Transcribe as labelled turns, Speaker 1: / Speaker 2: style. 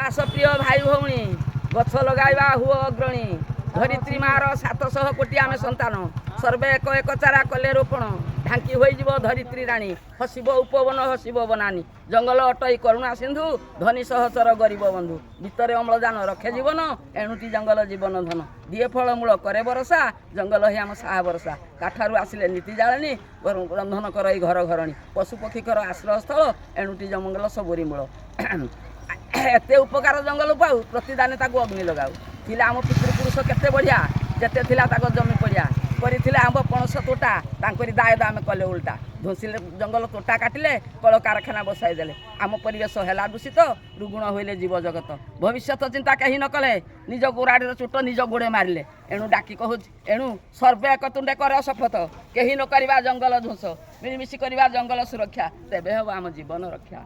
Speaker 1: ଆସ ପ୍ରିୟ ଭାଇ ଭଉଣୀ ଗଛ ଲଗାଇବା ହୁଅ ଅଗ୍ରଣୀ ଧରିତ୍ରୀ ମାର 700 କୋଟି ଆମେ ସନ୍ତାନ ସର୍ବେ ଏକ ଏକ ଚାରା କଲେ ରୋପଣ ଢାଙ୍କି ହୋଇଯିବ ଧରିତ୍ରୀ ରାଣୀ ହସିବ ଉପବନ ହସିବ ବନାନୀ ଜଙ୍ଗଲ ଅଟଇ କରୁଣା ସିନ୍ଧୁ ଧନୀ ସହଚର ଗରିବ ବନ୍ଧୁ ଭିତରେ ଅମ୍ଳଜାନ ରଖେ ଜୀବନ ଏଣୁଟି ଜଙ୍ଗଲ ଜୀବନ ଧନ ଦିଏ ଫଳମୂଳ କରେ ବରଷା ଜଙ୍ଗଲ ହିଁ ଆମ ସାହା ଭରସା କାଠରୁ ଆସିଲେ ନୀତି ଜାଳେଣି ରନ୍ଧନ କରଇ ଘର ଘରଣୀ ପଶୁପକ୍ଷୀଙ୍କର ଆଶ୍ରୟସ୍ଥଳ ଏଣୁଟି ଜଙ୍ଗଲ ସବୁରି ମୂଳ ଏତେ ଉପକାର ଜଙ୍ଗଲ ପାଉ ପ୍ରତିଦାନେ ତାକୁ ଅଗ୍ନି ଲଗାଉ ଥିଲା ଆମ ପିତୃପୁରୁଷ କେତେ ବଢ଼ିଆ ଯେତେ ଥିଲା ତାଙ୍କ ଜମି ପଡ଼ିଆ କରିଥିଲେ ଆମ୍ବ ପଣସ ତୋଟା ତାଙ୍କରି ଦାୟଦ ଆମେ କଲେ ଉଲ୍ଟା ଧୋସିଲେ ଜଙ୍ଗଲ ତୋଟା କାଟିଲେ କଳକାରଖାନା ବସାଇ ଦେଲେ ଆମ ପରିବେଶ ହେଲା ଦୂଷିତ ରୁଗୁଣ ହୋଇଲେ ଜୀବ ଜଗତ ଭବିଷ୍ୟତ ଚିନ୍ତା କେହି ନ କଲେ ନିଜ ଗୋରାଡ଼ିର ଚୁଟ ନିଜ ଗୋଡ଼େ ମାରିଲେ ଏଣୁ ଡାକି କହୁଛି ଏଣୁ ସର୍ବେ ଏକ ତୁଣ୍ଡେ କର ଶପଥ କେହି ନ କରିବା ଜଙ୍ଗଲ ଧ୍ୱଂସ ମିଳିମିଶି କରିବା ଜଙ୍ଗଲ ସୁରକ୍ଷା ତେବେ ହେବ ଆମ ଜୀବନ ରକ୍ଷା।